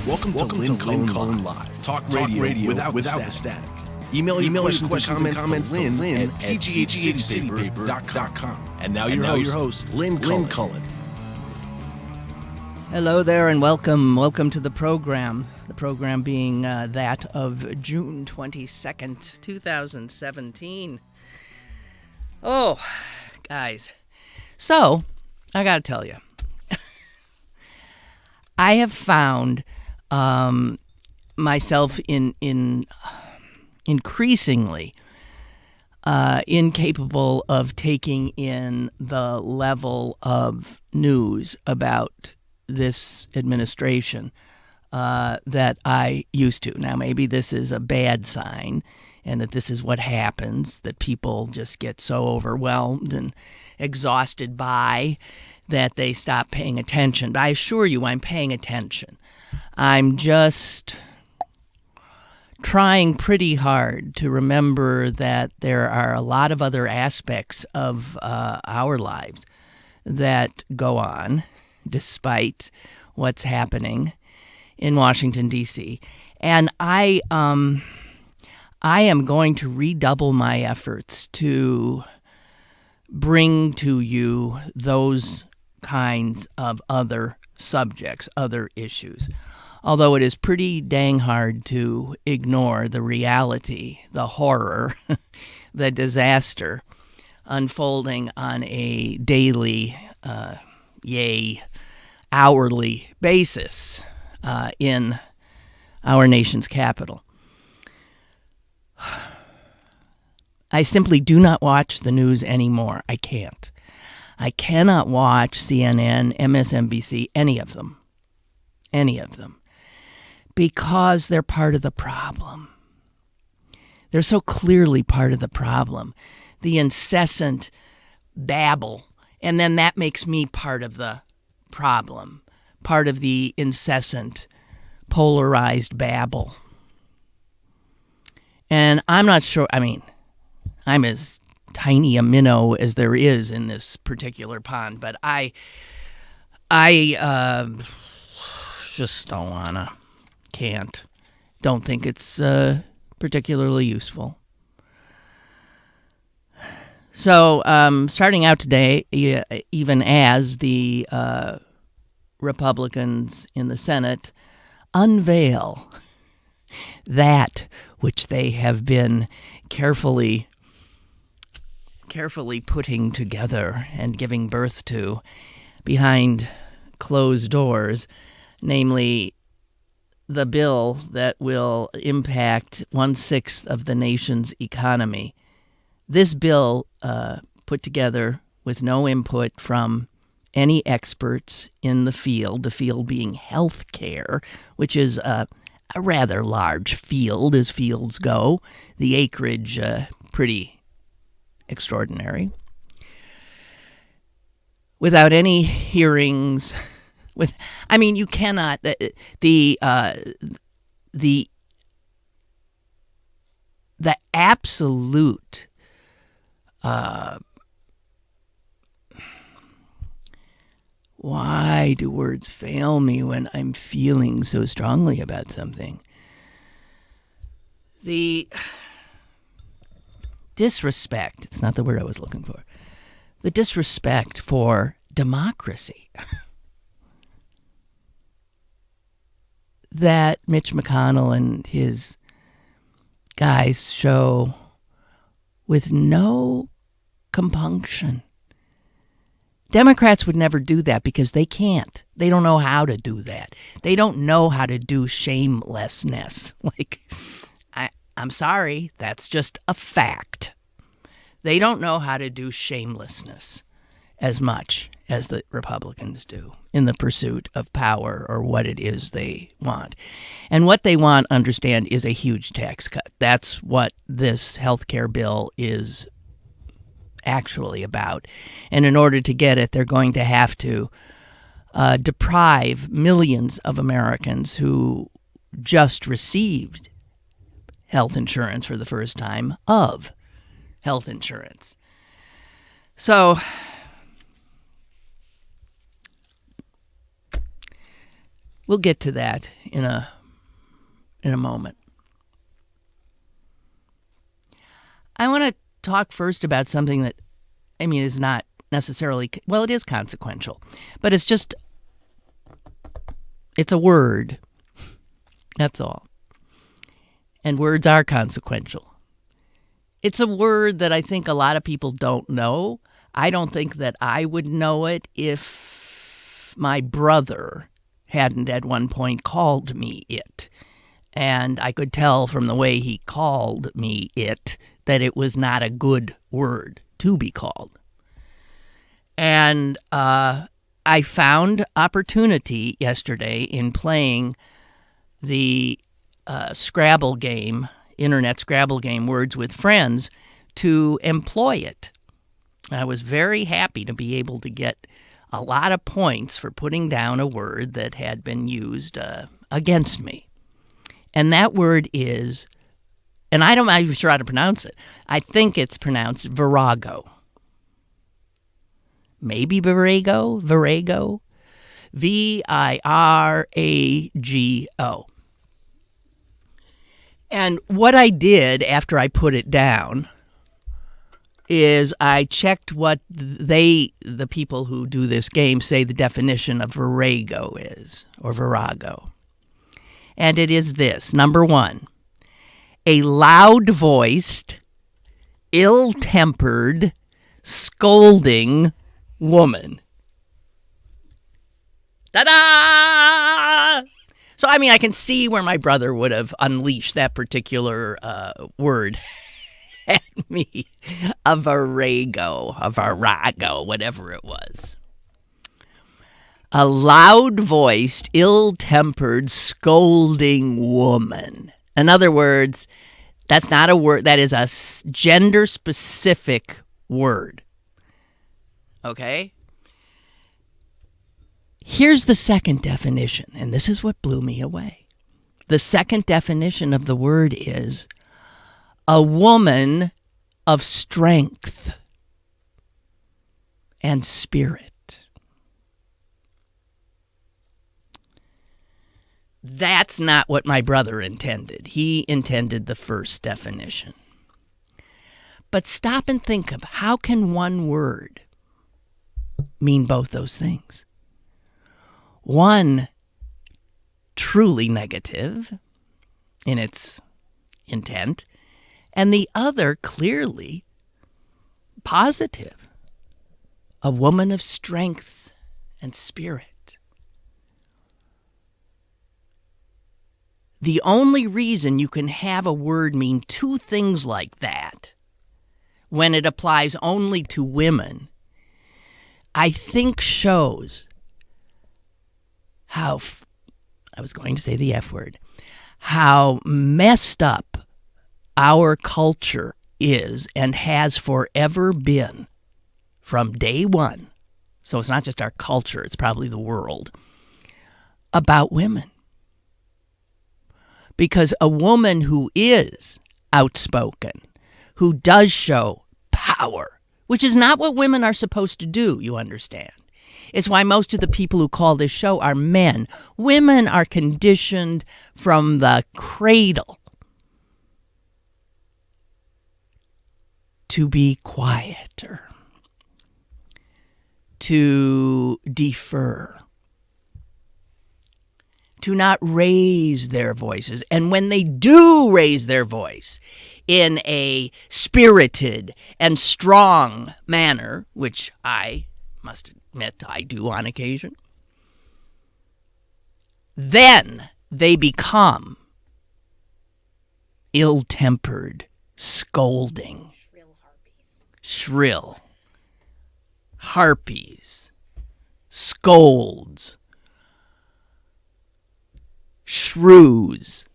Welcome to Lynn Cullen Live. Talk radio without the static. Email your questions and comments to Lynn at pghcitypaper.com. And now your host, Lynn Cullen. Hello there and welcome. Welcome to the program. The program being that of June 22nd, 2017. Oh, guys. So, I gotta tell you, I have found myself in increasingly incapable of taking in the level of news about this administration that I used to. Now, maybe this is a bad sign and that this is what happens, that people just get so overwhelmed and exhausted by that they stop paying attention. But I assure you, I'm paying attention. I'm just trying pretty hard to remember that there are a lot of other aspects of our lives that go on despite what's happening in Washington, D.C. And I am going to redouble my efforts to bring to you those kinds of other subjects, other issues. Although it is pretty dang hard to ignore the reality, the horror, the disaster unfolding on a daily, hourly basis in our nation's capital. I simply do not watch the news anymore. I can't. I cannot watch CNN, MSNBC, any of them, because they're part of the problem. They're so clearly part of the problem. The incessant babble, and then that makes me part of the problem, part of the incessant polarized babble. And I'm not sure, I'm as tiny a minnow as there is in this particular pond, but I just don't wanna, don't think it's particularly useful. So, starting out today, even as the Republicans in the Senate unveil that which they have been carefully putting together and giving birth to behind closed doors, namely the bill that will impact 1/6 of the nation's economy. This bill, put together with no input from any experts in the field being health care, which is a rather large field as fields go, the acreage pretty extraordinary. Without any hearings, you cannot, the absolute why do words fail me when I'm feeling so strongly about something? The disrespect, it's not the word I was looking for, the disrespect for democracy that Mitch McConnell and his guys show with no compunction. Democrats would never do that because they can't. They don't know how to do that. They don't know how to do shamelessness. I'm sorry, that's just a fact. They don't know how to do shamelessness as much as the Republicans do in the pursuit of power or what it is they want. And what they want, understand, is a huge tax cut. That's what this health care bill is actually about. And in order to get it, they're going to have to deprive millions of Americans who just received health insurance for the first time of health insurance. So we'll get to that in a moment. I want to talk first about something that, is not necessarily, well, it is consequential, but it's a word. That's all. And words are consequential. It's a word that I think a lot of people don't know. I don't think that I would know it if my brother hadn't at one point called me it. And I could tell from the way he called me it that it was not a good word to be called. And I found opportunity yesterday in playing the Scrabble game, internet Scrabble game, Words with Friends, to employ it. I was very happy to be able to get a lot of points for putting down a word that had been used against me. And that word is, and I'm not even sure how to pronounce it. I think it's pronounced virago. Maybe virago. Virago. And what I did after I put it down is I checked what the people who do this game say the definition of virago is, or virago. And it is this. Number one, a loud-voiced, ill-tempered, scolding woman. Ta-da! So, I can see where my brother would have unleashed that particular word at me. A virago, whatever it was. A loud-voiced, ill-tempered, scolding woman. In other words, that's not a word. That is a gender-specific word. Okay? Here's the second definition, and this is what blew me away. The second definition of the word is a woman of strength and spirit. That's not what my brother intended. He intended the first definition. But stop and think of how can one word mean both those things? One truly negative in its intent, and the other clearly positive. A woman of strength and spirit. The only reason you can have a word mean two things like that when it applies only to women, I think shows how, I was going to say the F word, how messed up our culture is and has forever been from day one. So it's not just our culture, it's probably the world, about women. Because a woman who is outspoken, who does show power, which is not what women are supposed to do, you understand. It's why most of the people who call this show are men. Women are conditioned from the cradle to be quieter, to defer, to not raise their voices. And when they do raise their voice in a spirited and strong manner, which I must admit I do on occasion, then they become ill-tempered, scolding, shrill harpies, scolds, shrews.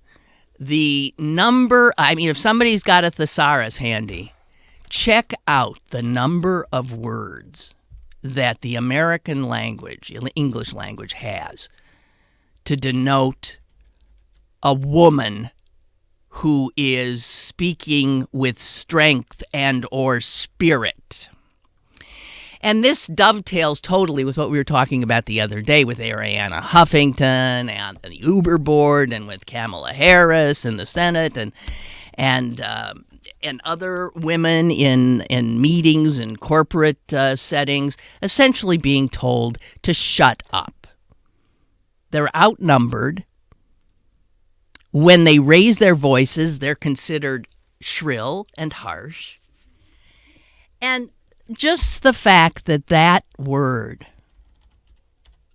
The number, if somebody's got a thesaurus handy, check out the number of words that the American language, English language, has to denote a woman who is speaking with strength and or spirit. And this dovetails totally with what we were talking about the other day with Arianna Huffington and the Uber board, and with Kamala Harris in the Senate, and other women in meetings and corporate settings, essentially being told to shut up. They're outnumbered. When they raise their voices, they're considered shrill and harsh. And just the fact that that word,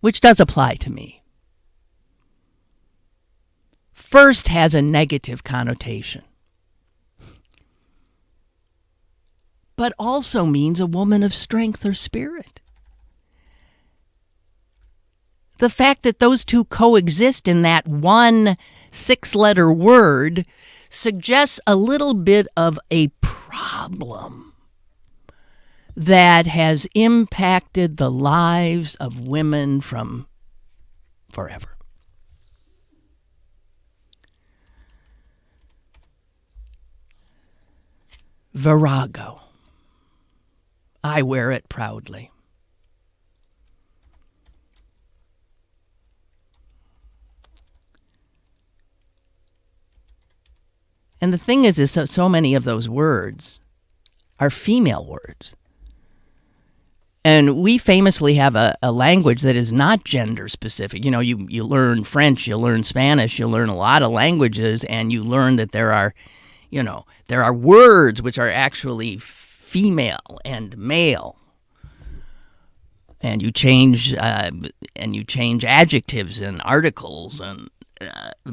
which does apply to me, first has a negative connotation, but also means a woman of strength or spirit. The fact that those two coexist in that one 6-letter word suggests a little bit of a problem that has impacted the lives of women from forever. Virago. I wear it proudly. And the thing is so many of those words are female words. And we famously have a language that is not gender specific. You know, you learn French, you learn Spanish, you learn a lot of languages, and you learn that there are words which are actually female and male. And you change adjectives and articles and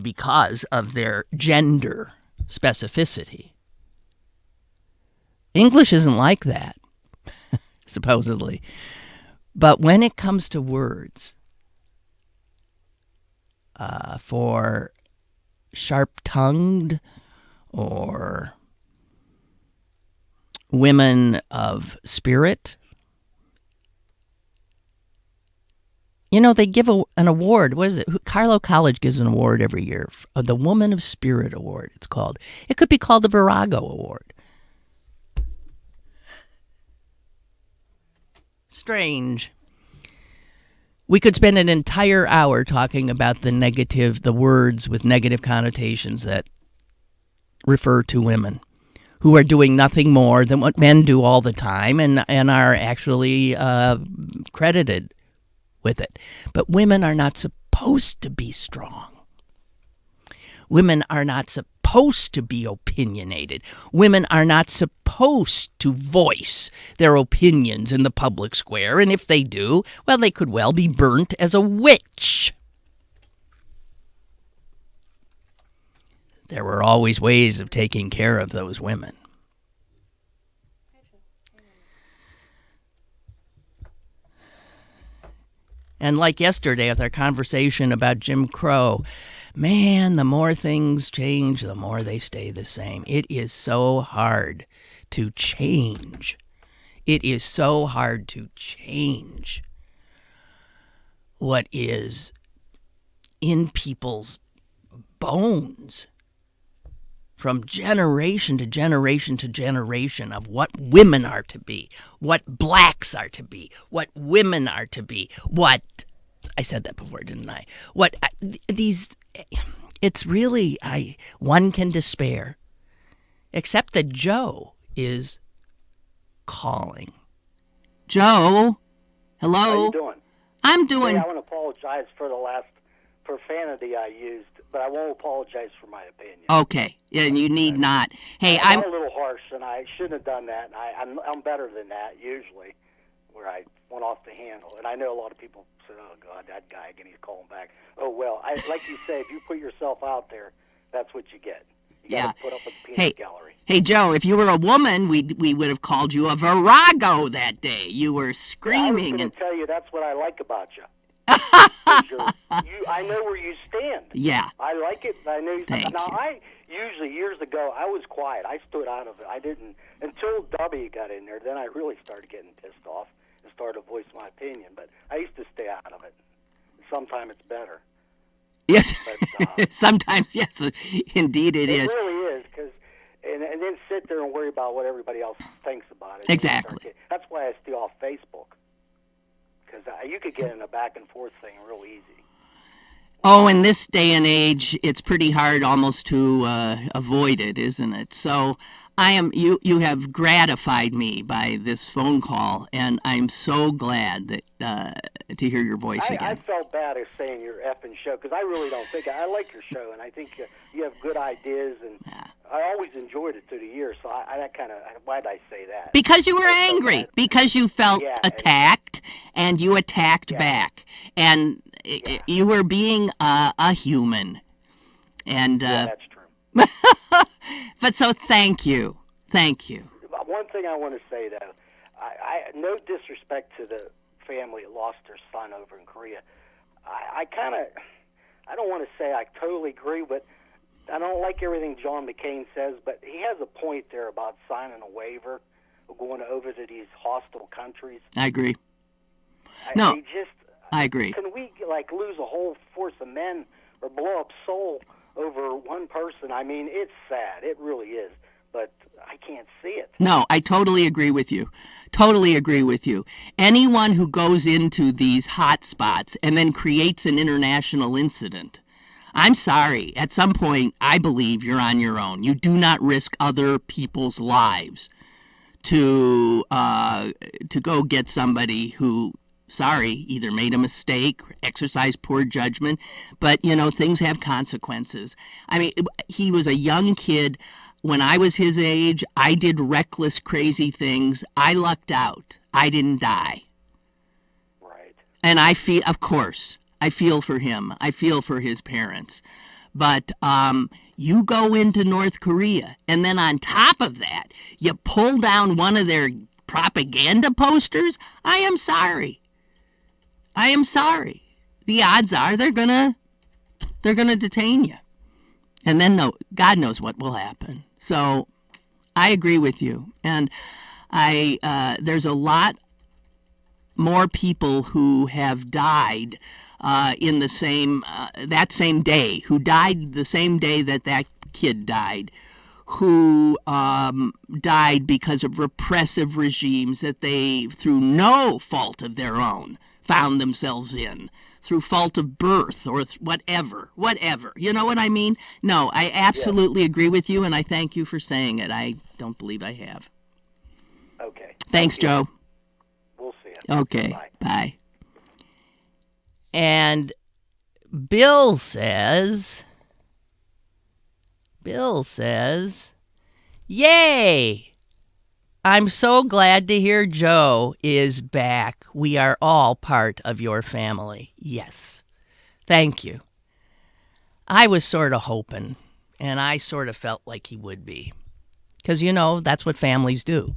because of their gender specificity. English isn't like that. Supposedly. But when it comes to words for sharp-tongued or women of spirit, you know, they give an award. What is it? Carlow College gives an award every year. The Woman of Spirit Award, it's called. It could be called the Virago Award. Strange. We could spend an entire hour talking about the words with negative connotations that refer to women who are doing nothing more than what men do all the time and are actually credited with it. But women are not supposed to be strong. Women are not supposed to be opinionated. Women are not supposed to voice their opinions in the public square. And if they do, well, they could well be burnt as a witch. There were always ways of taking care of those women. And like yesterday with our conversation about Jim Crow, man, the more things change, the more they stay the same. It is so hard to change. It is so hard to change what is in people's bones from generation to generation to generation of what women are to be, what blacks are to be, what women are to be, what... I said that before, didn't I? It's really, one can despair, except that Joe is calling. Joe, hello? How you doing? I'm doing... Hey, I want to apologize for the last profanity I used, but I won't apologize for my opinion. Okay, and you need not. Hey, I'm a little harsh, and I shouldn't have done that. And I'm better than that, usually, where I went off the handle. And I know a lot of people say, oh, God, that guy again, he's calling back. Oh, well, like you say, if you put yourself out there, that's what you get. You got to put up with the peanut gallery. Hey, Joe, if you were a woman, we would have called you a virago that day. You were screaming. I was going to tell you that's what I like about you. I know where you stand. Yeah. I like it. I know you stand. Now, you. I usually, years ago, I was quiet. I stood out of it. I didn't, until W got in there, then I really started getting pissed off and started to voice my opinion. But I used to stay out of it. Sometimes it's better. Yes. But, sometimes, yes. Indeed it is. It really is, because and then sit there and worry about what everybody else thinks about it. Exactly. That's why I stay off Facebook, because you could get in a back and forth thing real easy. Oh, in this day and age, it's pretty hard almost to avoid it, isn't it? So you have gratified me by this phone call, and I'm so glad that to hear your voice again. I felt bad as saying your effing show, because I really don't think I like your show, and I think you have good ideas, and I always enjoyed it through the years. So why did I say that? Because you were angry, because you felt attacked, and you attacked back, and you were being a human. And that's true. But so thank you. One thing I want to say, though, I no disrespect to the family that lost their son over in Korea. I don't want to say I totally agree, but I don't like everything John McCain says, but he has a point there about signing a waiver of going over to these hostile countries. I agree. I agree. Can we lose a whole force of men or blow up Seoul over one person? I mean, it's sad. It really is. But I can't see it. No, I totally agree with you. Totally agree with you. Anyone who goes into these hot spots and then creates an international incident, I'm sorry. At some point, I believe you're on your own. You do not risk other people's lives to go get somebody who, either made a mistake, exercised poor judgment, but, things have consequences. I mean, he was a young kid. When I was his age, I did reckless, crazy things. I lucked out. I didn't die. Right. And I feel for him. I feel for his parents. But you go into North Korea, and then on top of that, you pull down one of their propaganda posters. I am sorry. The odds are they're gonna detain you. And then God knows what will happen. So I agree with you. And there's a lot more people who have died in the same that same day, who died the same day that kid died, who died because of repressive regimes that they, through no fault of their own, found themselves in, through fault of birth or whatever. You know what I mean? No, I absolutely agree with you, and I thank you for saying it. I don't believe I have. Okay. Thanks, Joe. We'll see you. Okay, bye. And Bill says, yay! I'm so glad to hear Joe is back. We are all part of your family. Yes. Thank you. I was sort of hoping, and I sort of felt like he would be. Because, that's what families do.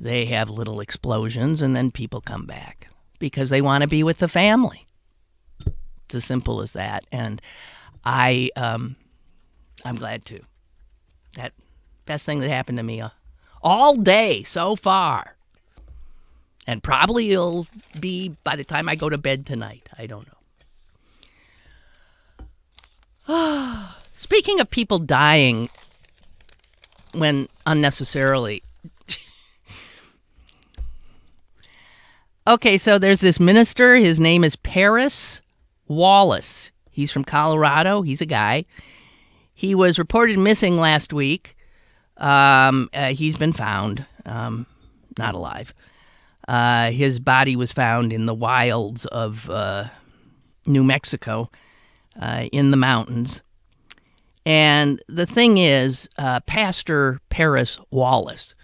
They have little explosions, and then people come back. Because they want to be with the family. It's as simple as that. And I'm glad too. That best thing that happened to me all day so far. And probably it'll be by the time I go to bed tonight. I don't know. Speaking of people dying when unnecessarily. Okay, so there's this minister. His name is Paris Wallace. He's from Colorado. He's a guy. He was reported missing last week. He's been found, not alive. His body was found in the wilds of New Mexico, in the mountains. And the thing is, Pastor Paris Wallace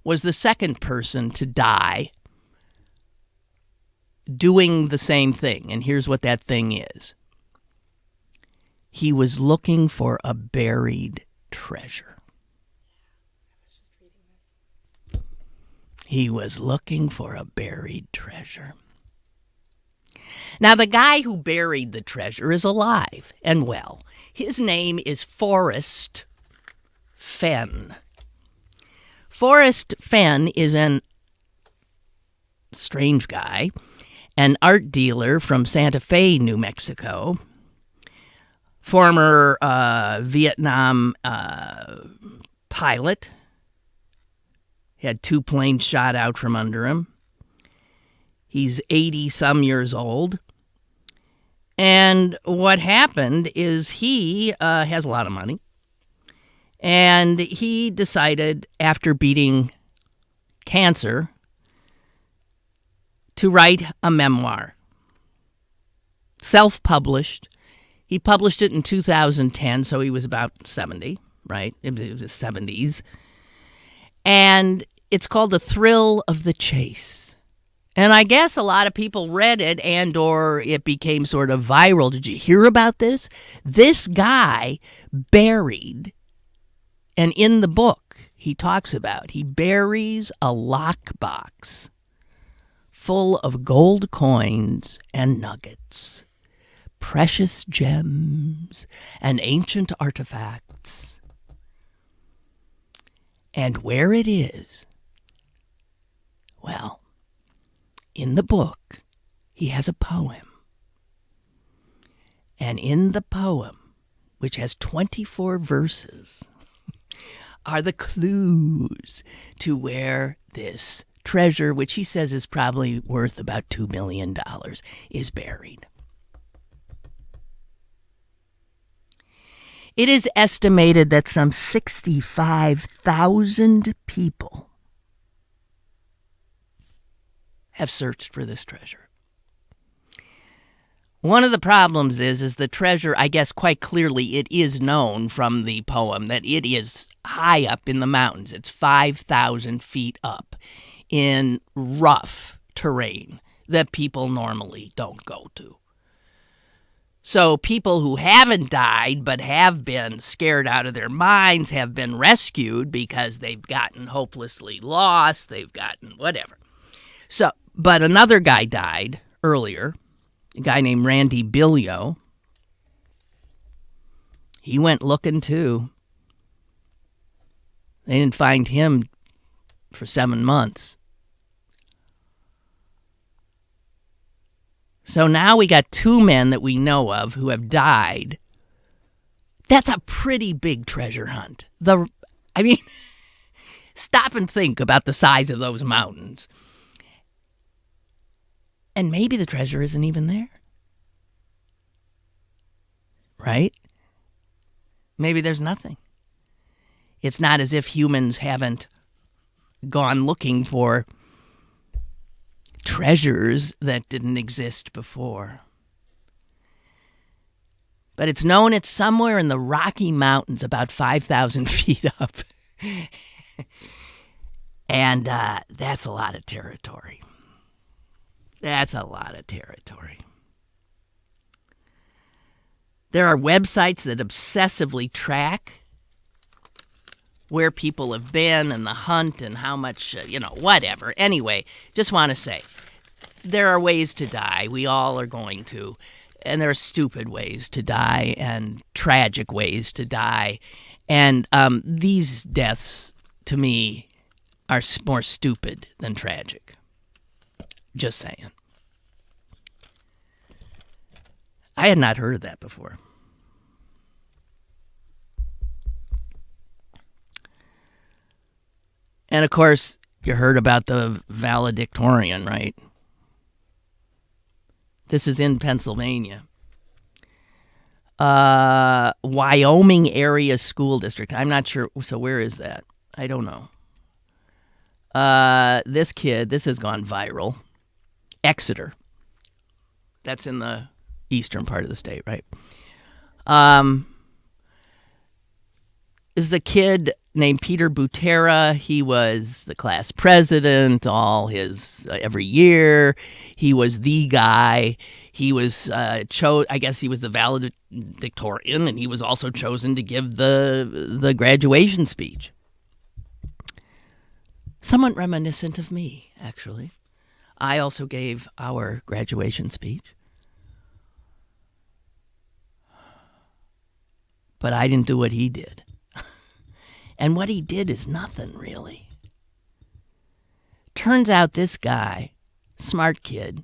was the second person to die doing the same thing. And here's what that thing is. He was looking for a buried treasure. He was looking for a buried treasure. Now, the guy who buried the treasure is alive and well. His name is Forrest Fenn. Forrest Fenn is an strange guy, an art dealer from Santa Fe, New Mexico, former Vietnam pilot. He had 2 planes shot out from under him. He's 80-some years old. And what happened is he has a lot of money. And he decided, after beating cancer, to write a memoir. Self-published. He published it in 2010, so he was about 70, right? It was the 70s. And it's called The Thrill of the Chase. And I guess a lot of people read it and or it became sort of viral. Did you hear about this? This guy buried, and in the book he talks about, he buries a lockbox full of gold coins and nuggets, precious gems and ancient artifacts. And where it is, well, in the book, he has a poem. And in the poem, which has 24 verses, are the clues to where this treasure, which he says is probably worth about $2 million, is buried. It is estimated that some 65,000 people have searched for this treasure. One of the problems is the treasure, I guess quite clearly it is known from the poem that it is high up in the mountains. It's 5,000 feet up in rough terrain that people normally don't go to. So people who haven't died but have been scared out of their minds have been rescued because they've gotten hopelessly lost, they've gotten whatever. So, but another guy died earlier, a guy named Randy Billio. He went looking too. They didn't find him for 7 months. So now we got 2 men that we know of who have died. That's a pretty big treasure hunt. Stop and think about the size of those mountains. And maybe the treasure isn't even there. Right? Maybe there's nothing. It's not as if humans haven't gone looking for treasures that didn't exist before. But it's known it's somewhere in the Rocky Mountains, about 5,000 feet up. And that's a lot of territory. That's a lot of territory. There are websites that obsessively track where people have been and the hunt and how much, whatever. Anyway, just want to say, there are ways to die. We all are going to. And there are stupid ways to die and tragic ways to die. And these deaths, to me, are more stupid than tragic. Just saying. I had not heard of that before. And of course, you heard about the Valedictorian, right? This is in Pennsylvania. Wyoming Area School District. I'm not sure. So where is that? I don't know. This has gone viral. Exeter. That's in the eastern part of the state, right? This is a kid named Peter Butera. He was the class president every year. He was the guy. He was I guess he was the valedictorian, and he was also chosen to give the graduation speech. Somewhat reminiscent of me, actually. I also gave our graduation speech. But I didn't do what he did. And what he did is nothing, really. Turns out this guy, smart kid,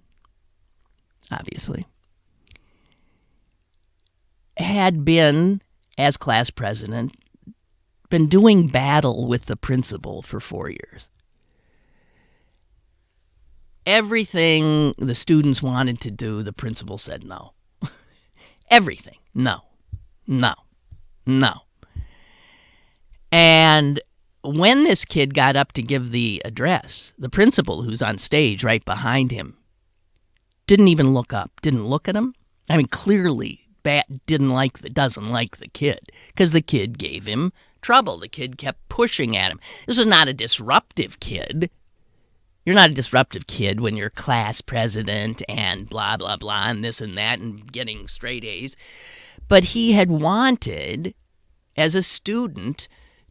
obviously, had been, as class president, been doing battle with the principal for 4 years. Everything the students wanted to do, the principal said no. Everything. No. No. No. And when this kid got up to give the address, the principal, who's on stage right behind him, didn't even look up, didn't look at him. I mean, clearly doesn't like the kid, because the kid gave him trouble. The kid kept pushing at him. This was not a disruptive kid. You're not a disruptive kid when you're class president and blah, blah, blah, and this and that, and getting straight A's. But he had wanted, as a student,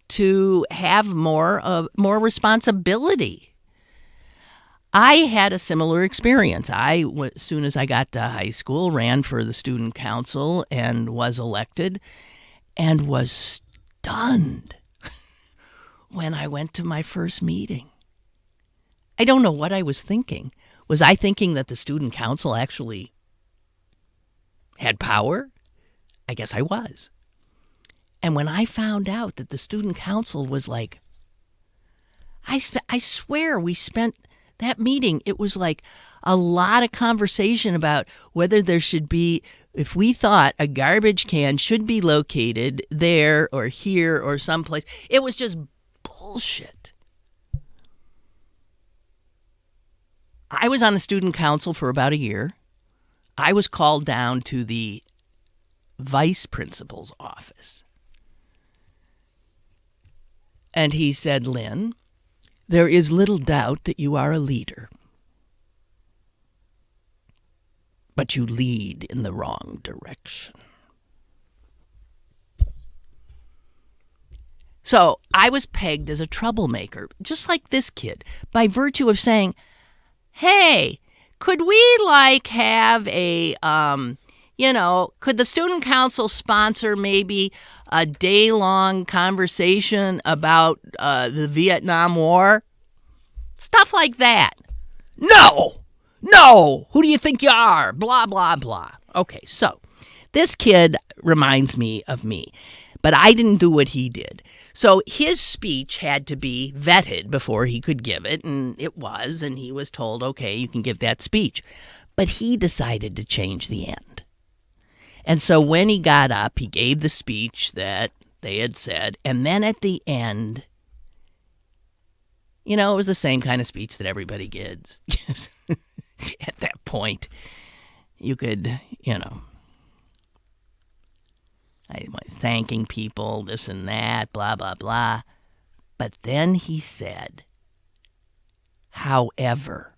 to have more responsibility. I had a similar experience. As soon as I got to high school, ran for the student council and was elected, and was stunned when I went to my first meeting. I don't know what I was thinking. Was I thinking that the student council actually had power? I guess I was. And when I found out that the student council was like, I swear we spent that meeting, it was like a lot of conversation about whether there should be, if we thought a garbage can should be located there or here or someplace. It was just bullshit. I was on the student council for about a year. I was called down to the vice principal's office. And he said, "Lynn, there is little doubt that you are a leader, but you lead in the wrong direction." So I was pegged as a troublemaker, just like this kid, by virtue of saying, hey, could we have a, could the student council sponsor maybe a day-long conversation about the Vietnam War? Stuff like that. No, who do you think you are? Blah, blah, blah. Okay, so this kid reminds me of me, but I didn't do what he did. So his speech had to be vetted before he could give it, and it was, and he was told, okay, you can give that speech. But he decided to change the end. And so when he got up, he gave the speech that they had said, and then at the end, it was the same kind of speech that everybody gives. At that point, you could, I was thanking people, this and that, blah, blah, blah. But then he said, however.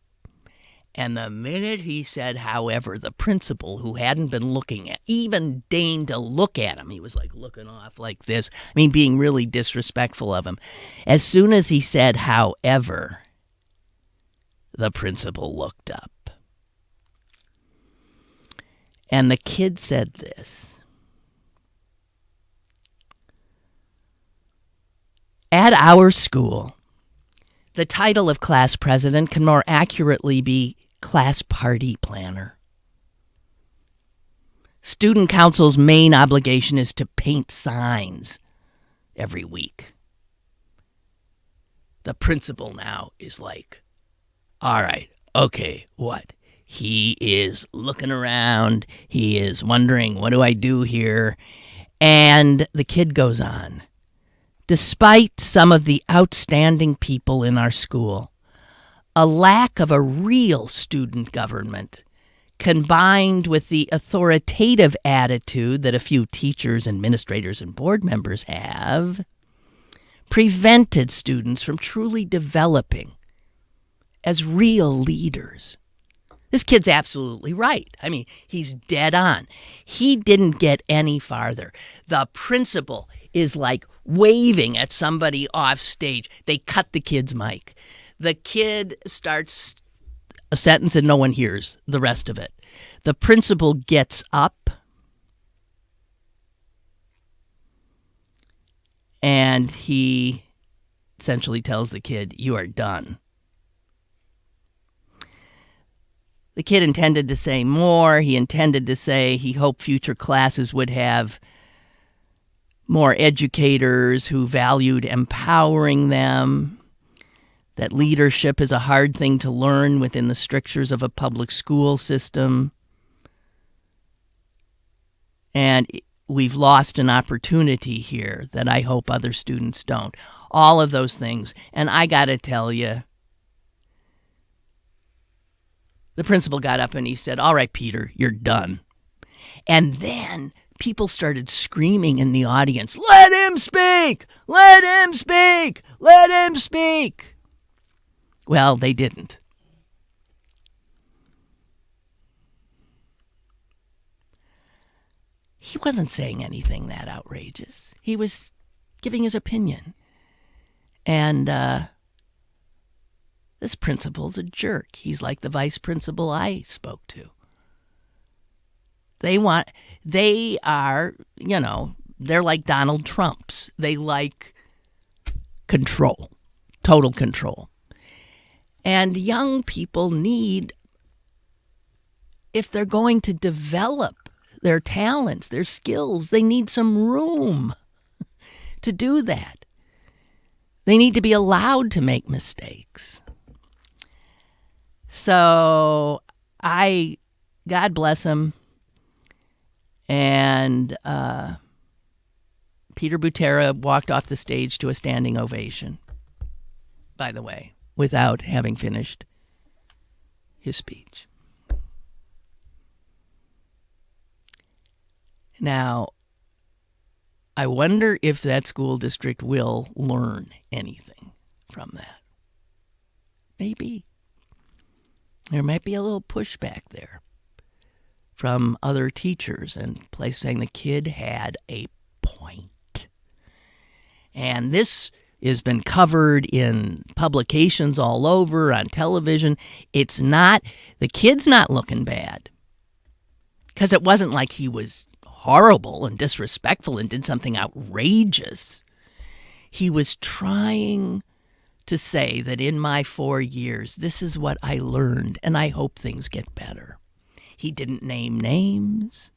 And the minute he said, however, the principal, who hadn't been looking at, even deigned to look at him, he was like looking off like this, being really disrespectful of him. As soon as he said, however, the principal looked up. And the kid said this: "At our school, the title of class president can more accurately be class party planner. Student council's main obligation is to paint signs every week. The principal now is like, all right, okay, what? He is looking around. He is wondering, what do I do here?" And the kid goes on. "Despite some of the outstanding people in our school, a lack of a real student government, combined with the authoritative attitude that a few teachers, administrators, and board members have, prevented students from truly developing as real leaders." This kid's absolutely right. He's dead on. He didn't get any farther. The principal is like waving at somebody off stage. They cut the kid's mic. The kid starts a sentence and no one hears the rest of it. The principal gets up and he essentially tells the kid, "You are done." The kid intended to say more. He intended to say he hoped future classes would have more educators who valued empowering them, that leadership is a hard thing to learn within the strictures of a public school system. And we've lost an opportunity here that I hope other students don't. All of those things. And I got to tell you, the principal got up and he said, "All right, Peter, you're done." And then people started screaming in the audience, "Let him speak! Let him speak! Let him speak!" Well, they didn't. He wasn't saying anything that outrageous. He was giving his opinion. And this principal's a jerk. He's like the vice principal I spoke to. They are, they're like Donald Trumps. They like control, total control. And young people need, if they're going to develop their talents, their skills, they need some room to do that. They need to be allowed to make mistakes. So God bless him. And Peter Butera walked off the stage to a standing ovation, by the way, without having finished his speech. Now, I wonder if that school district will learn anything from that. Maybe. There might be a little pushback there from other teachers and places saying the kid had a point. And this has been covered in publications all over, on television. The kid's not looking bad. Because it wasn't like he was horrible and disrespectful and did something outrageous. He was trying to say that in my 4 years, this is what I learned, and I hope things get better. He didn't name names.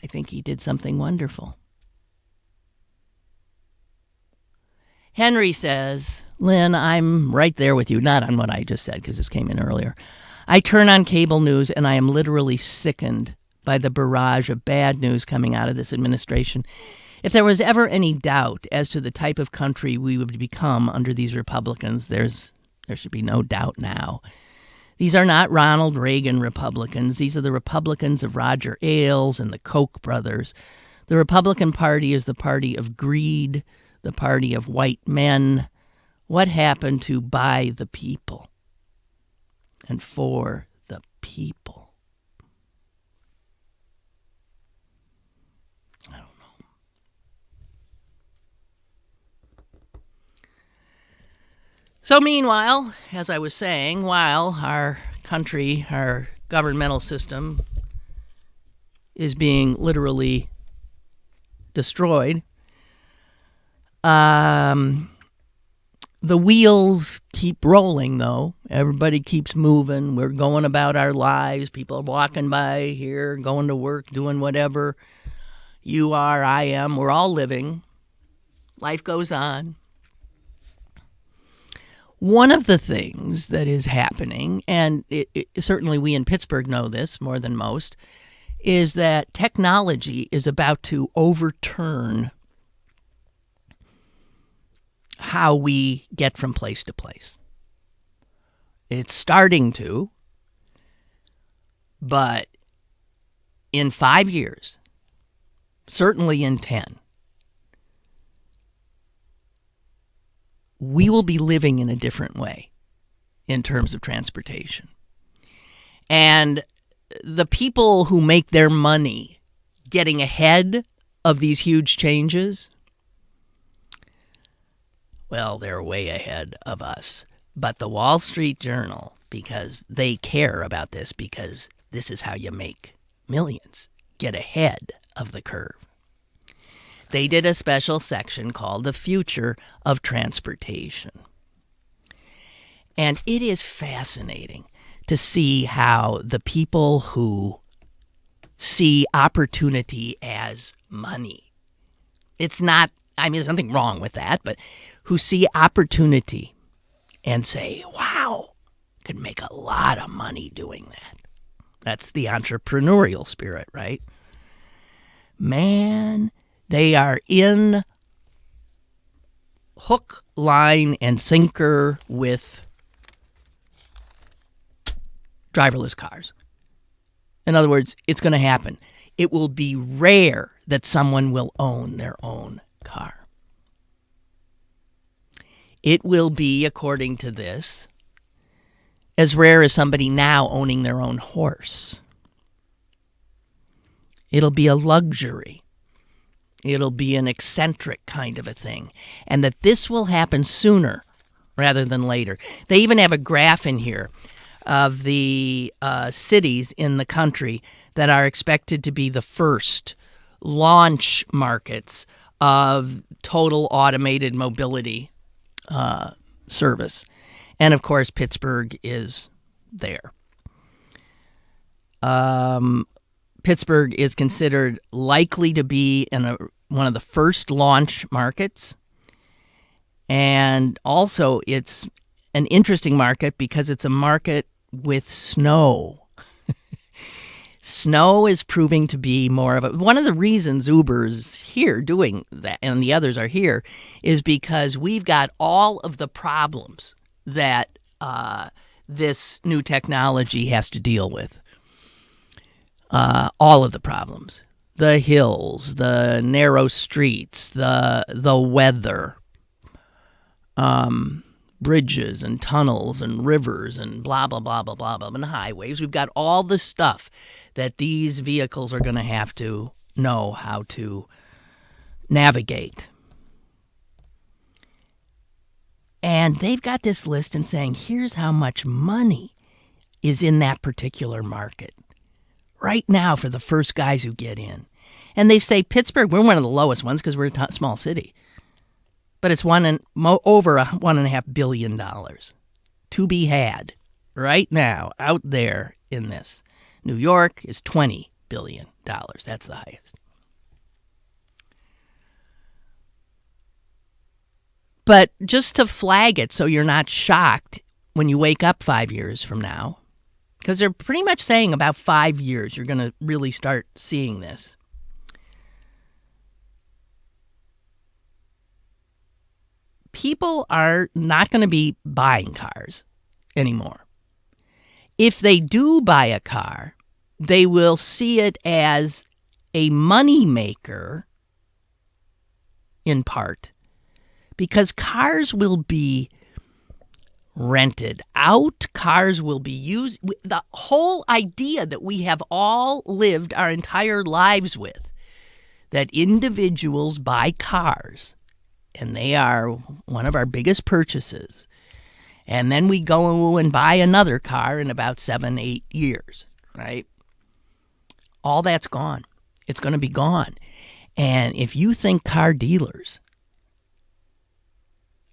I think he did something wonderful. Henry says, "Lynn, I'm right there with you." Not on what I just said, because this came in earlier. "I turn on cable news, and I am literally sickened by the barrage of bad news coming out of this administration. If there was ever any doubt as to the type of country we would become under these Republicans, there should be no doubt now. These are not Ronald Reagan Republicans. These are the Republicans of Roger Ailes and the Koch brothers. The Republican Party is the party of greed, the party of white men. What happened to by the people and for the people?" I don't know. So meanwhile, as I was saying, while our country, our governmental system is being literally destroyed, the wheels keep rolling, though. Everybody keeps moving. We're going about our lives. People are walking by here, going to work, doing whatever. You are, I am. We're all living. Life goes on. One of the things that is happening, and certainly we in Pittsburgh know this more than most, is that technology is about to overturn how we get from place to place. It's starting to, but in 5 years, certainly in 10, we will be living in a different way in terms of transportation. And the people who make their money getting ahead of these huge changes, well, they're way ahead of us. But the Wall Street Journal, because they care about this, because this is how you make millions, get ahead of the curve. They did a special section called The Future of Transportation. And it is fascinating to see how the people who see opportunity as money. It's not, there's nothing wrong with that, but who see opportunity and say, wow, could make a lot of money doing that. That's the entrepreneurial spirit, right? Man, they are in hook, line, and sinker with driverless cars. In other words, it's going to happen. It will be rare that someone will own their own car. It will be, according to this, as rare as somebody now owning their own horse. It'll be a luxury. It'll be an eccentric kind of a thing. And that this will happen sooner rather than later. They even have a graph in here of the cities in the country that are expected to be the first launch markets of total automated mobility service. And, of course, Pittsburgh is there. Pittsburgh is considered likely to be in one of the first launch markets. And also, it's an interesting market because it's a market with snow. Snow is proving to be more of a... One of the reasons Uber's here doing that, and the others are here, is because we've got all of the problems that this new technology has to deal with. All of the problems. The hills, the narrow streets, the weather, bridges and tunnels and rivers and blah, blah, blah, blah, blah, blah, and highways. We've got all the stuff that these vehicles are going to have to know how to navigate. And they've got this list and saying, here's how much money is in that particular market right now for the first guys who get in. And they say Pittsburgh, we're one of the lowest ones because we're a small city. But it's over $1.5 billion to be had right now out there in this. New York is $20 billion. That's the highest. But just to flag it so you're not shocked when you wake up 5 years from now, because they're pretty much saying about 5 years you're going to really start seeing this. People are not going to be buying cars anymore. If they do buy a car, they will see it as a money maker in part, because cars will be rented out, cars will be used. The whole idea that we have all lived our entire lives with, that individuals buy cars, and they are one of our biggest purchases, and then we go and buy another car in about 7-8 years, right? All that's gone. It's going to be gone. And if you think car dealers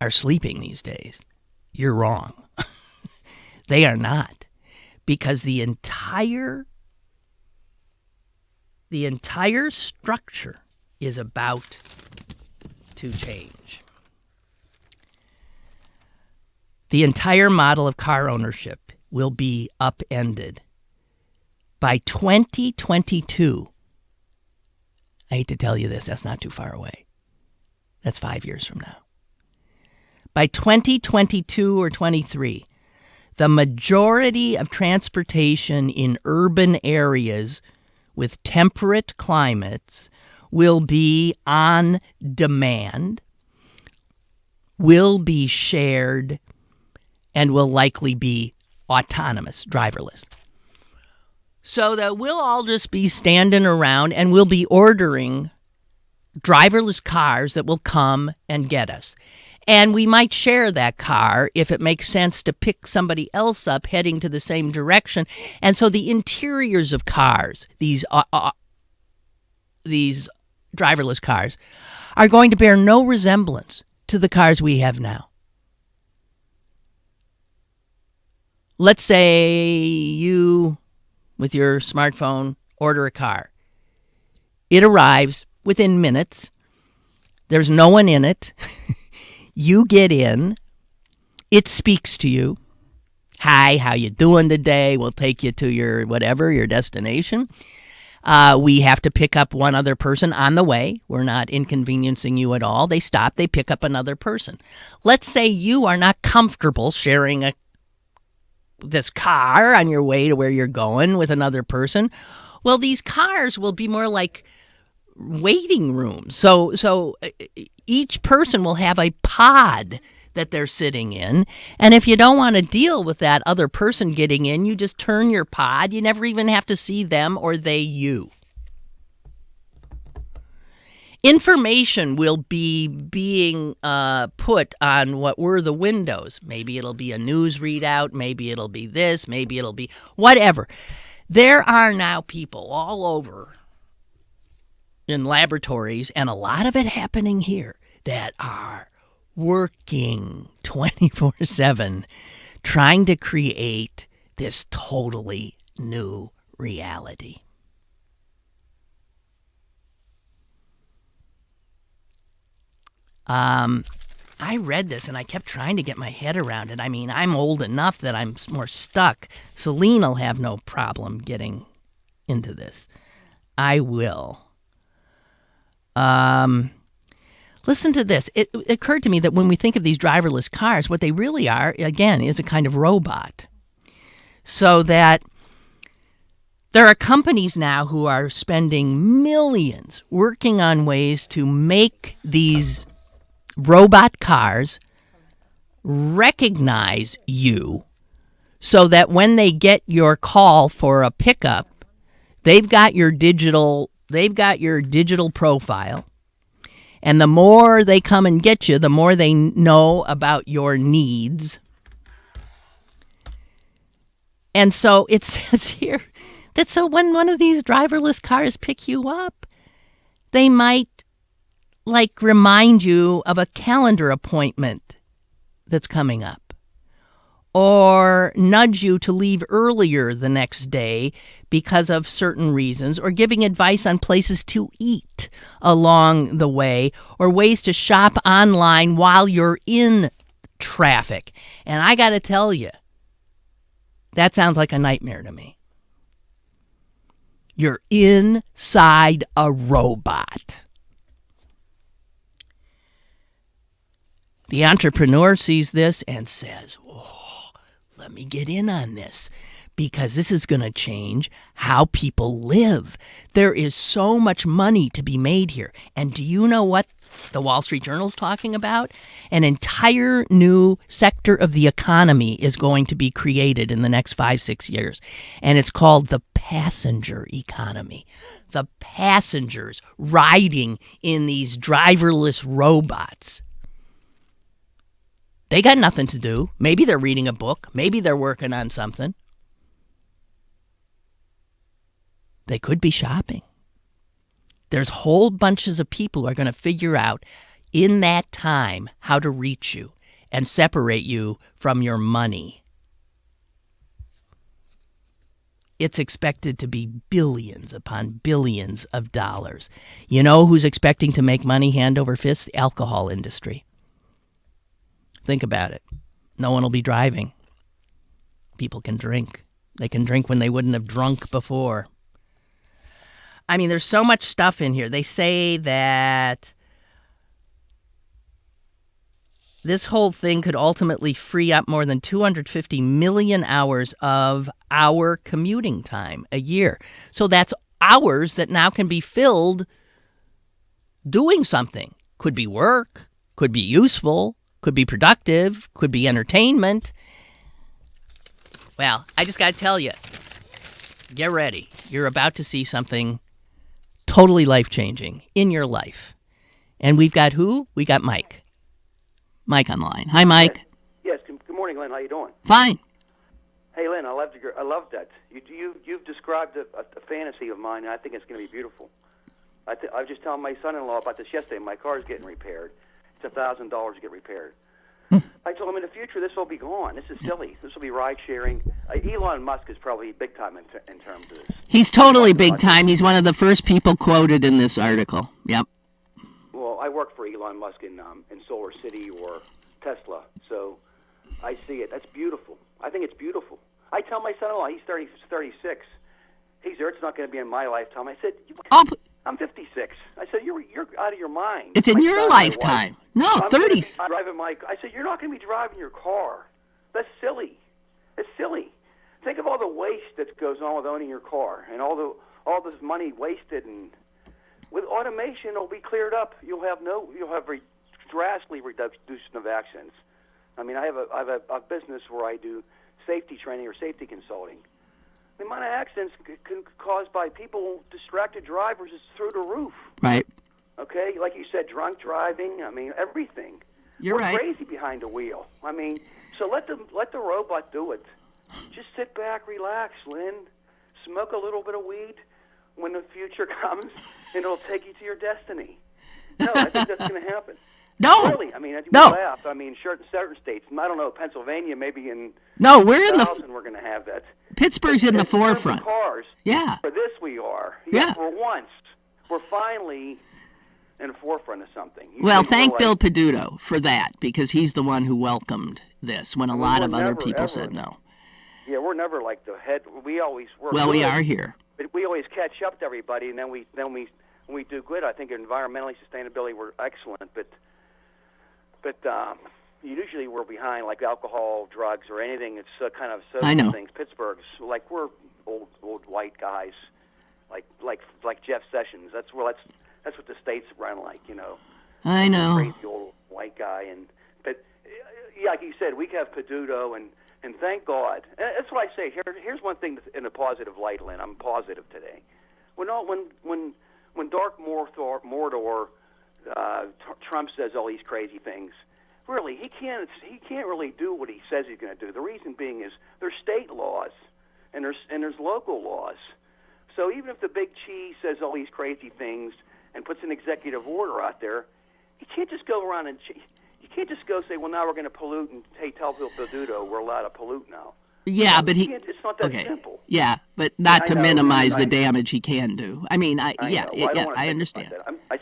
are sleeping these days, you're wrong. They are not. Because the entire structure is about to change. The entire model of car ownership will be upended. By 2022, I hate to tell you this, that's not too far away. That's 5 years from now. By 2022 or 23, the majority of transportation in urban areas with temperate climates will be on demand, will be shared, and will likely be autonomous, driverless. So that we'll all just be standing around and we'll be ordering driverless cars that will come and get us. And we might share that car if it makes sense to pick somebody else up heading to the same direction. And so the interiors of cars, these driverless cars, are going to bear no resemblance to the cars we have now. Let's say you, with your smartphone, order a car. It arrives within minutes. There's no one in it. You get in. It speaks to you. Hi, how you doing today? We'll take you to your destination. We have to pick up one other person on the way. We're not inconveniencing you at all. They stop. They pick up another person. Let's say you are not comfortable sharing this car on your way to where you're going with another person. Well, these cars will be more like waiting rooms. So each person will have a pod that they're sitting in. And if you don't want to deal with that other person getting in, you just turn your pod. You never even have to see them or they you. Information will be being put on what were the windows. Maybe it'll be a news readout. Maybe it'll be this. Maybe it'll be whatever. There are now people all over in laboratories, and a lot of it happening here, that are working 24/7, trying to create this totally new reality. I read this and I kept trying to get my head around it. I mean, I'm old enough that I'm more stuck. Celine will have no problem getting into this. I will. Listen to this. It occurred to me that when we think of these driverless cars, what they really are, again, is a kind of robot. So that there are companies now who are spending millions working on ways to make these robot cars recognize you so that when they get your call for a pickup, they've got your digital profile. And the more they come and get you, the more they know about your needs. And so it says here that so when one of these driverless cars pick you up, they might remind you of a calendar appointment that's coming up, or nudge you to leave earlier the next day because of certain reasons, or giving advice on places to eat along the way, or ways to shop online while you're in traffic. And I got to tell you, that sounds like a nightmare to me. You're inside a robot. The entrepreneur sees this and says, oh, let me get in on this, because this is going to change how people live. There is so much money to be made here. And do you know what the Wall Street Journal is talking about? An entire new sector of the economy is going to be created in the next 5-6 years. And it's called the passenger economy. The passengers riding in these driverless robots. They got nothing to do. Maybe they're reading a book. Maybe they're working on something. They could be shopping. There's whole bunches of people who are going to figure out in that time how to reach you and separate you from your money. It's expected to be billions upon billions of dollars. You know who's expecting to make money hand over fist? The alcohol industry. Think about it. No one will be driving. People can drink. They can drink when they wouldn't have drunk before. I mean, there's so much stuff in here. They say that this whole thing could ultimately free up more than 250 million hours of our commuting time a year. So that's hours that now can be filled doing something. Could be work, could be useful, could be productive, could be entertainment. Well, I just got to tell you, get ready. You're about to see something totally life-changing in your life. And we've got who? We got Mike. Mike on the line. Hi, Mike. Yes. Good morning, Lynn. How you doing? Fine. Hey, Lynn. I loved that. You've described a fantasy of mine, and I think it's going to be beautiful. I was just telling my son-in-law about this yesterday. My car's getting repaired. It's $1,000 to get repaired. I told him in the future this will be gone. This is silly. This will be ride sharing. Elon Musk is probably big time in terms of this. He's totally big time. He's one of the first people quoted in this article. Yep. Well, I work for Elon Musk in Solar City or Tesla, so I see it. That's beautiful. I think it's beautiful. I tell my son-in-law, he's 36. He's there. It's not going to be in my lifetime. I said, I'm 56. I said, you're out of your mind. It's in your lifetime. No, 30s. I'm driving I said, you're not going to be driving your car. That's silly. It's silly. Think of all the waste that goes on with owning your car and all this money wasted. And with automation, it'll be cleared up. You'll have drastically reduction of accidents. I mean, I have a business where I do safety training or safety consulting. The amount of accidents caused by people, distracted drivers, is through the roof. Right. Okay, like you said, drunk driving. I mean, everything. You're right. We're crazy behind the wheel. I mean, so let the robot do it. Just sit back, relax, Lynn. Smoke a little bit of weed when the future comes, and it'll take you to your destiny. No, I think that's going to happen. No. Really, I mean, no. Laugh. I mean, certain states. I don't know, Pennsylvania, maybe in no, we're in we're going to have that. Pittsburgh's in the forefront. Cars. Yeah. For this, we are. Yeah. For once, we're finally in the forefront of something. Well, thank Bill Peduto for that, because he's the one who welcomed this when a lot of other people said no. Yeah, we're never like the head. We always work. Well, we are here. But we always catch up to everybody, and then we do good. I think environmentally, sustainability, we're excellent, but usually we're behind, like alcohol, drugs, or anything. It's kind of social things. Pittsburgh's like we're old white guys, like Jeff Sessions. That's what the states run like, you know. I know. Crazy old white guy, but like you said, we have Peduto, and thank God. And that's what I say. Here's one thing in a positive light, Lynn. I'm positive today. When Dark Mordor, Trump says all these crazy things. Really, he can't really do what he says he's going to do. The reason being is there's state laws and there's local laws. So even if the big cheese says all these crazy things and puts an executive order out there, you can't just go around and you can't just go say, well, now we're going to pollute and tell Bill Peduto we're allowed to pollute now. Yeah, but it's not that simple. Yeah, but not to minimize the damage he can do. I mean, I understand. I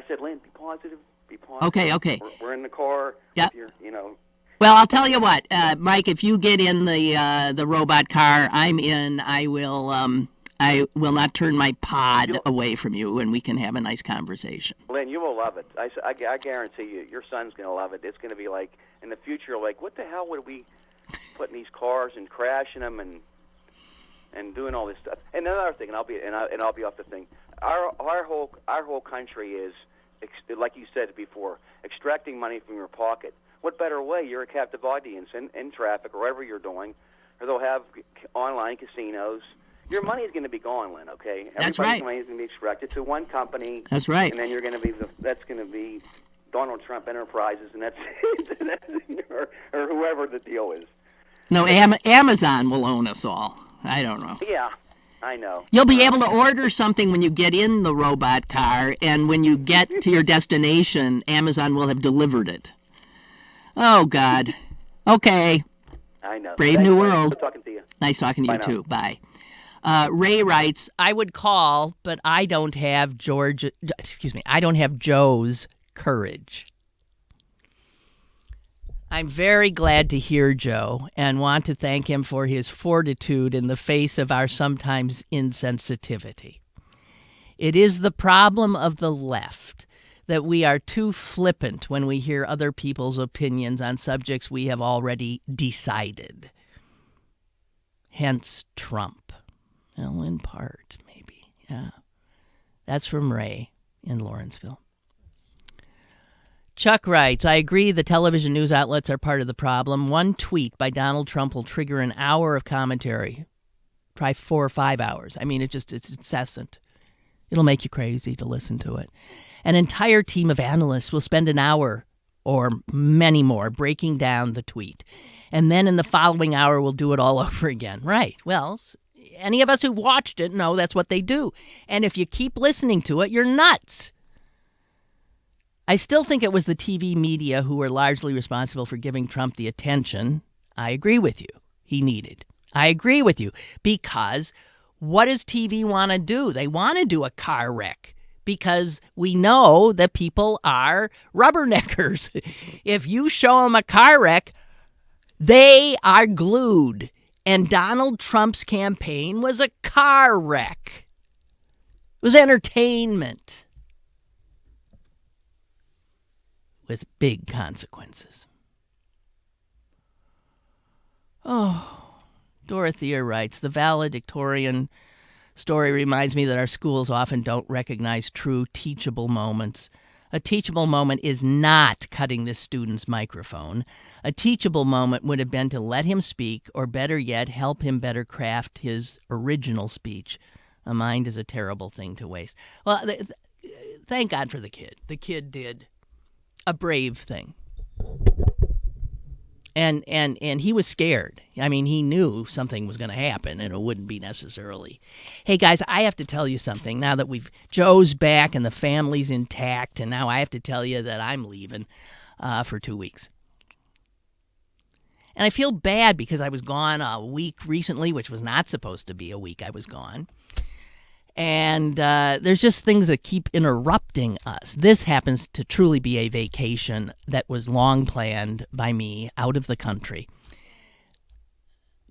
said, Lynn, be positive. Be positive. Okay. We're in the car. Yeah. You know. Well, I'll tell you what, Mike. If you get in the robot car, I'm in. I will not turn my pod away from you, and we can have a nice conversation. Lynn, you will love it. I guarantee you, your son's going to love it. It's going to be like in the future, like what the hell would we put in these cars and crashing them and doing all this stuff. And another thing, and I'll be off the thing. Our whole country is, like you said before, extracting money from your pocket. What better way? You're a captive audience in traffic or whatever you're doing, or they'll have online casinos. Your money is going to be gone, Lynn. Okay, that's right. Everybody's money is going to be extracted to one company. That's right. And then you're going to be that's going to be Donald Trump Enterprises, and that's or whoever the deal is. No, Amazon will own us all. I don't know. Yeah, I know. You'll be able to order something when you get in the robot car, and when you get to your destination, Amazon will have delivered it. Oh, God. Okay. I know. Brave new world. Good talking to you. Nice talking to you, too. Bye. Ray writes, I would call, but I don't have Joe's courage. I'm very glad to hear Joe and want to thank him for his fortitude in the face of our sometimes insensitivity. It is the problem of the left that we are too flippant when we hear other people's opinions on subjects we have already decided. Hence Trump. Well, in part, maybe. Yeah. That's from Ray in Lawrenceville. Chuck writes, I agree the television news outlets are part of the problem. One tweet by Donald Trump will trigger an hour of commentary. Try 4 or 5 hours. I mean, it's incessant. It'll make you crazy to listen to it. An entire team of analysts will spend an hour or many more breaking down the tweet. And then in the following hour, we'll do it all over again. Right. Well, any of us who watched it know that's what they do. And if you keep listening to it, you're nuts. I still think it was the TV media who were largely responsible for giving Trump the attention I agree with you he needed. I agree with you, because what does TV want to do? They want to do a car wreck because we know that people are rubberneckers. If you show them a car wreck, they are glued. And Donald Trump's campaign was a car wreck. It was entertainment with big consequences. Oh, Dorothea writes, the valedictorian story reminds me that our schools often don't recognize true teachable moments. A teachable moment is not cutting this student's microphone. A teachable moment would have been to let him speak, or better yet, help him better craft his original speech. A mind is a terrible thing to waste. Well, thank God for the kid. The kid did a brave thing. And he was scared. I mean, he knew something was going to happen, and it wouldn't be necessarily. Hey, guys, I have to tell you something. Now that Joe's back and the family's intact, and now I have to tell you that I'm leaving for 2 weeks. And I feel bad because I was gone a week recently, which was not supposed to be a week I was gone. And there's just things that keep interrupting us. This happens to truly be a vacation that was long planned by me out of the country.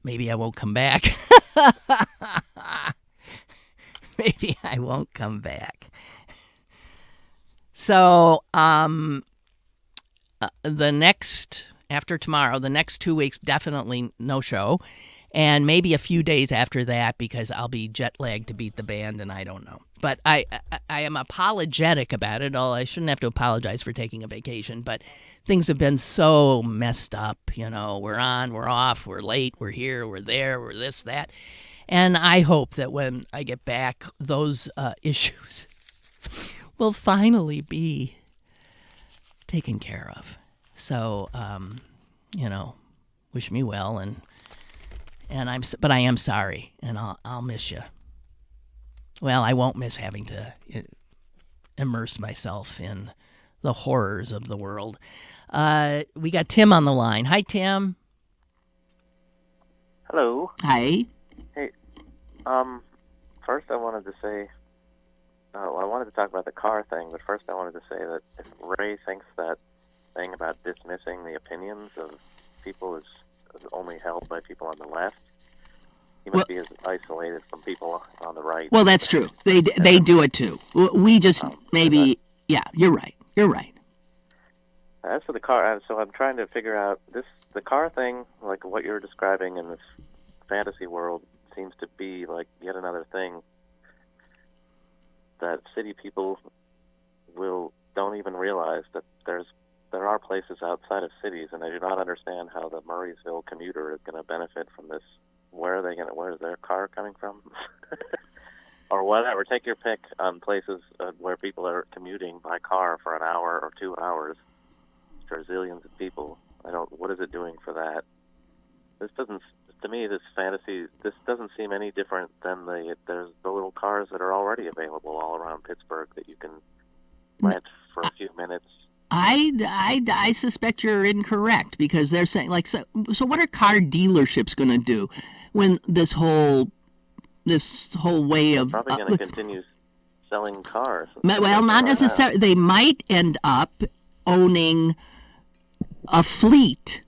Maybe I won't come back. Maybe I won't come back. So after tomorrow, the next 2 weeks, definitely no show. And maybe a few days after that, because I'll be jet-lagged to beat the band, and I don't know. But I am apologetic about it. I shouldn't have to apologize for taking a vacation, but things have been so messed up. You know, we're on, we're off, we're late, we're here, we're there, we're this, that. And I hope that when I get back, those issues will finally be taken care of. So, wish me well, but I am sorry, and I'll miss you. Well, I won't miss having to immerse myself in the horrors of the world. We got Tim on the line. Hi, Tim. Hello. Hi. Hey. First I wanted to say, I wanted to talk about the car thing, but first I wanted to say that if Ray thinks that thing about dismissing the opinions of people is only held by people on the left, he must be as isolated from people on the right. Well, that's true. They do it too. We just yeah, you're right. You're right. As for the car, so I'm trying to figure out the car thing, like what you're describing in this fantasy world, seems to be like yet another thing that city people don't even realize that there are places outside of cities, and they do not understand how the Murraysville commuter is going to benefit from this. Where is their car coming from? Or whatever. Take your pick on places where people are commuting by car for an hour or 2 hours. For zillions of people. What is it doing for that? To me, this fantasy, this doesn't seem any different than there's the little cars that are already available all around Pittsburgh that you can rent for a few minutes. I suspect you're incorrect, because they're saying, like, so what are car dealerships going to do when this whole way of... They're probably going to continue selling cars. Well, not necessarily. They might end up owning a fleet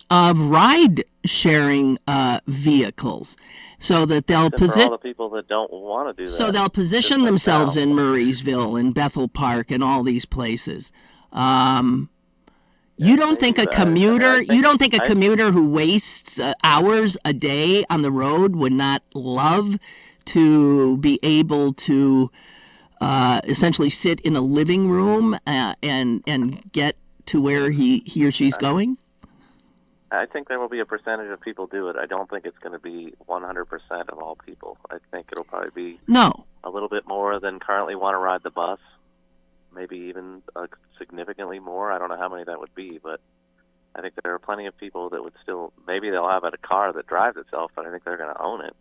of ride-sharing vehicles, so that they'll position all the people that don't want to do that. So they'll position themselves in Murraysville and Bethel Park and all these places. You don't think a commuter? You don't think a commuter who wastes hours a day on the road would not love to be able to essentially sit in a living room and get to where he or she's going? I think there will be a percentage of people do it. I don't think it's going to be 100% of all people. I think it'll probably be a little bit more than currently want to ride the bus. Maybe even significantly more. I don't know how many that would be, but I think there are plenty of people that would still, maybe they'll have a car that drives itself, but I think they're going to own it.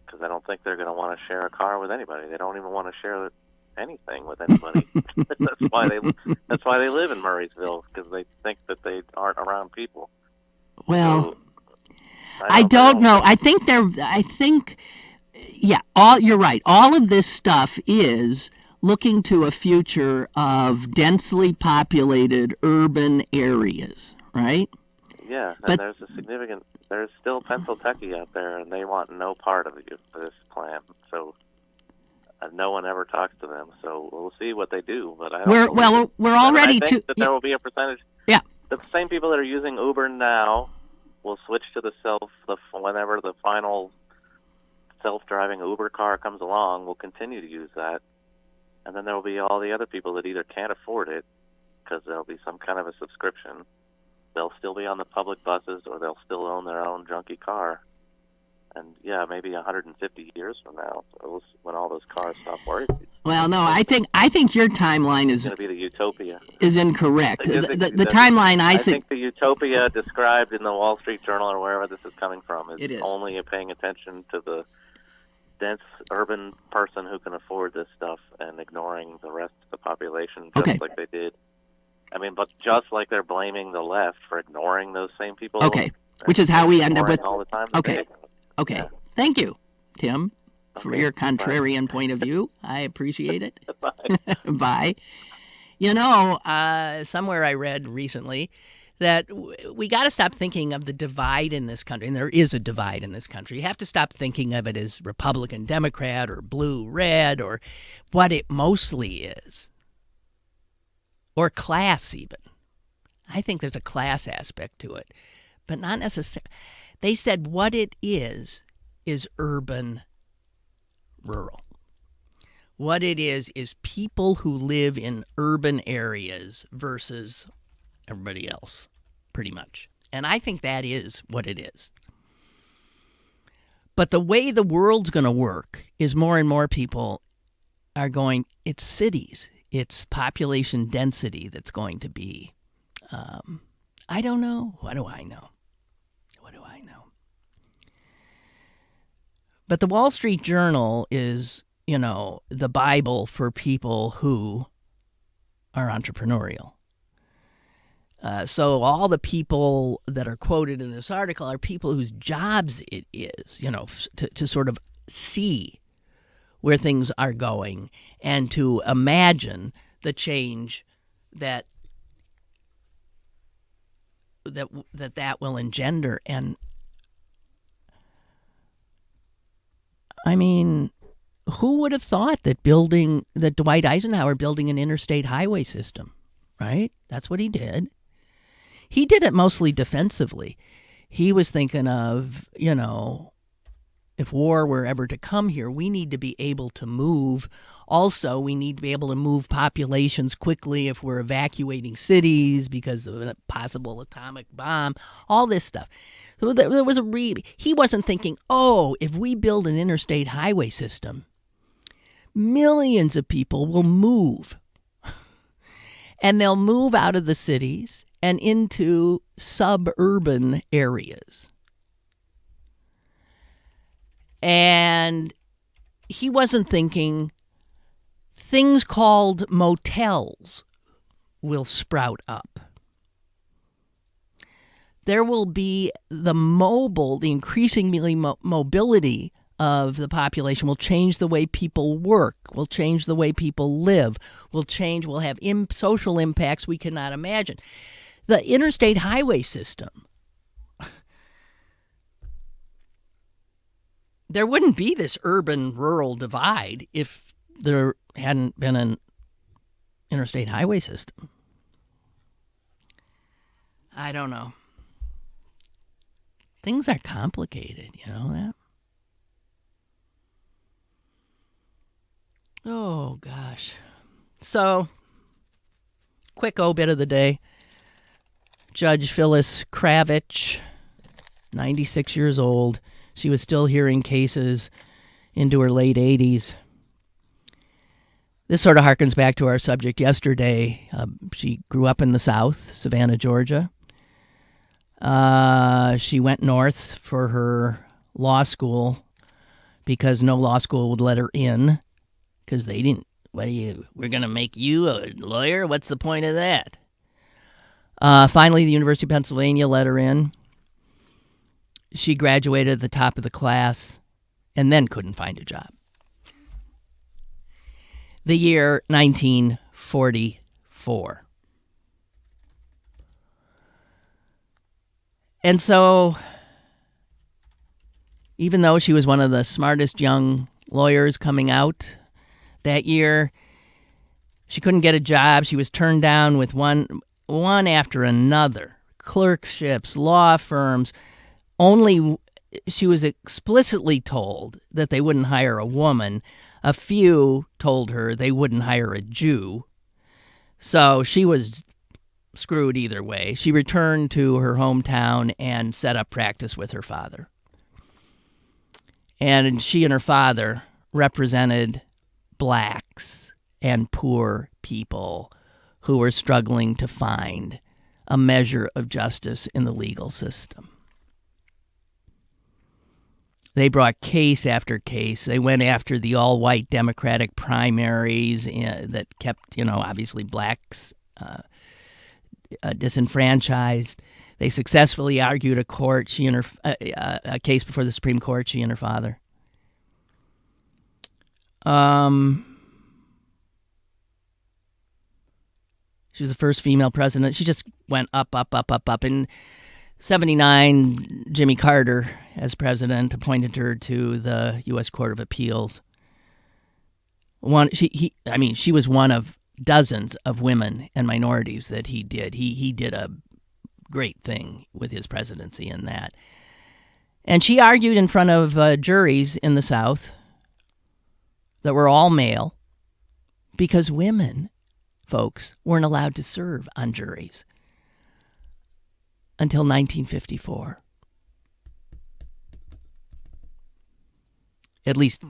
Because I don't think they're going to want to share a car with anybody. They don't even want to share anything with anybody. That's why they live in Murraysville, because they think that they aren't around people. Well, So, I don't know. I think you're right. All of this stuff is looking to a future of densely populated urban areas, right? Yeah, But- and there's still Pennsylvania out there, and they want no part of this plan. So no one ever talks to them. So we'll see what they do. But I don't believe it. We're already I think that there will be a percentage. Yeah. The same people that are using Uber now will switch to whenever the final self-driving Uber car comes along. Will continue to use that, and then there will be all the other people that either can't afford it because there'll be some kind of a subscription. They'll still be on the public buses, or they'll still own their own junky car. And yeah, maybe 150 years from now, when all those cars stop working. Well, no, I think your timeline It's going to be the utopia. is incorrect. The timeline I see. think the utopia described in the Wall Street Journal or wherever this is coming from is It is. only paying attention to the dense urban person who can afford this stuff and ignoring the rest of the population, just Okay. like they did. I mean, but just like they're blaming the left for ignoring those same people. Okay, which is how we end up ignoring with. all the time. Okay. Okay. Yeah. Thank you, Tim, for Okay, your contrarian point of view. I appreciate it. Bye. You know, somewhere I read recently that we got to stop thinking of the divide in this country, and there is a divide in this country. You have to stop thinking of it as Republican, Democrat, or blue, red, or what it mostly is, or class even. I think there's a class aspect to it, but not necessarily. They said what it is urban, rural. What it is people who live in urban areas versus everybody else, pretty much. And I think that is what it is. But the way the world's going to work is more and more people are going, it's cities, it's population density that's going to be. I don't know. What do I know? But the Wall Street Journal is, the Bible for people who are entrepreneurial. So all the people that are quoted in this article are people whose jobs it is, to sort of see where things are going and to imagine the change that will engender. And I mean, who would have thought that Dwight Eisenhower building an interstate highway system, right? That's what he did. He did it mostly defensively. He was thinking of, if war were ever to come here, we need to be able to move. Also, we need to be able to move populations quickly if we're evacuating cities because of a possible atomic bomb, all this stuff. So there was he wasn't thinking, if we build an interstate highway system, millions of people will move. And they'll move out of the cities and into suburban areas. And he wasn't thinking things called motels will sprout up. There will be the increasingly mobility of the population will change the way people work, will change the way people live, will have social impacts we cannot imagine. The interstate highway system, there wouldn't be this urban-rural divide if there hadn't been an interstate highway system. I don't know. Things are complicated, you know that? Oh, gosh. So, quick obit of the day. Judge Phyllis Kravich, 96 years old. She was still hearing cases into her late 80s. This sort of harkens back to our subject yesterday. She grew up in the South, Savannah, Georgia. She went north for her law school because no law school would let her in because they didn't we're going to make you a lawyer? What's the point of that? Finally, the University of Pennsylvania let her in. She graduated at the top of the class and then couldn't find a job. The year 1944. And so, even though she was one of the smartest young lawyers coming out that year, she couldn't get a job. She was turned down with one after another. Clerkships, law firms. She was explicitly told that they wouldn't hire a woman. A few told her they wouldn't hire a Jew. So she was screwed either way. She returned to her hometown and set up practice with her father. And she and her father represented blacks and poor people who were struggling to find a measure of justice in the legal system. They brought case after case. They went after the all-white Democratic primaries that kept, obviously blacks disenfranchised. They successfully argued a case before the Supreme Court, she and her father. She was the first female president. She just went up. In 1979, Jimmy Carter, as president, appointed her to the U.S. Court of Appeals. She was one of dozens of women and minorities that he did. He did a great thing with his presidency in that. And she argued in front of juries in the South that were all male because women, folks, weren't allowed to serve on juries until 1954. At least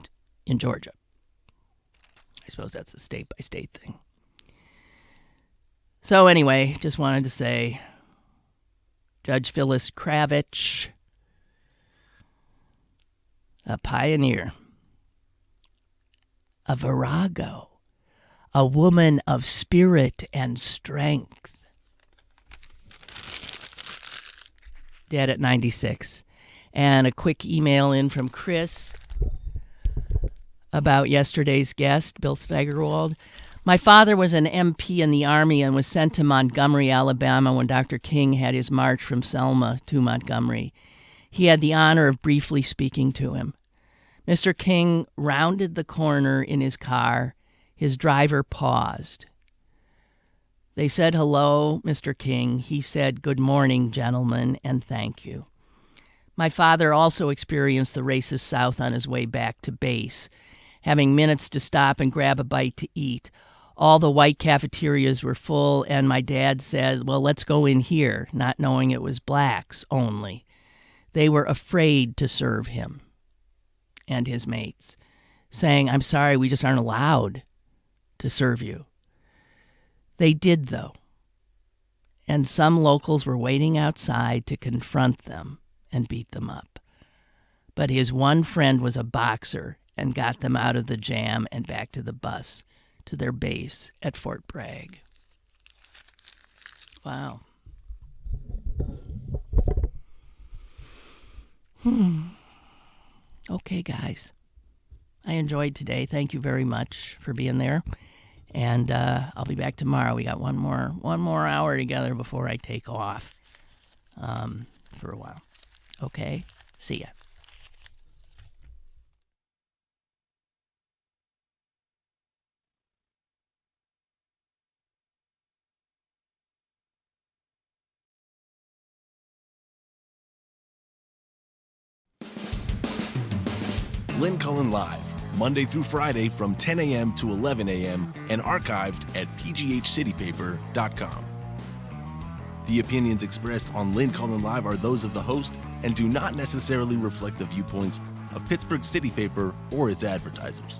in Georgia. I suppose that's a state-by-state thing. So anyway, just wanted to say, Judge Phyllis Kravitch, a pioneer, a virago, a woman of spirit and strength. Dead at 96. And a quick email in from Chris about yesterday's guest, Bill Steigerwald. My father was an MP in the Army and was sent to Montgomery, Alabama when Dr. King had his march from Selma to Montgomery. He had the honor of briefly speaking to him. Mr. King rounded the corner in his car. His driver paused. They said, "Hello, Mr. King." He said, "Good morning, gentlemen, and thank you." My father also experienced the racist South on his way back to base, having minutes to stop and grab a bite to eat. All the white cafeterias were full, and my dad said, "Well, let's go in here," not knowing it was blacks only. They were afraid to serve him and his mates, saying, "I'm sorry, we just aren't allowed to serve you." They did, though, and some locals were waiting outside to confront them and beat them up. But his one friend was a boxer and got them out of the jam and back to the bus, to their base at Fort Bragg. Wow. Okay, guys. I enjoyed today. Thank you very much for being there. And I'll be back tomorrow. We got one more hour together before I take off for a while. Okay? See ya. Lynn Cullen Live, Monday through Friday from 10 a.m. to 11 a.m. and archived at pghcitypaper.com. The opinions expressed on Lynn Cullen Live are those of the host and do not necessarily reflect the viewpoints of Pittsburgh City Paper or its advertisers.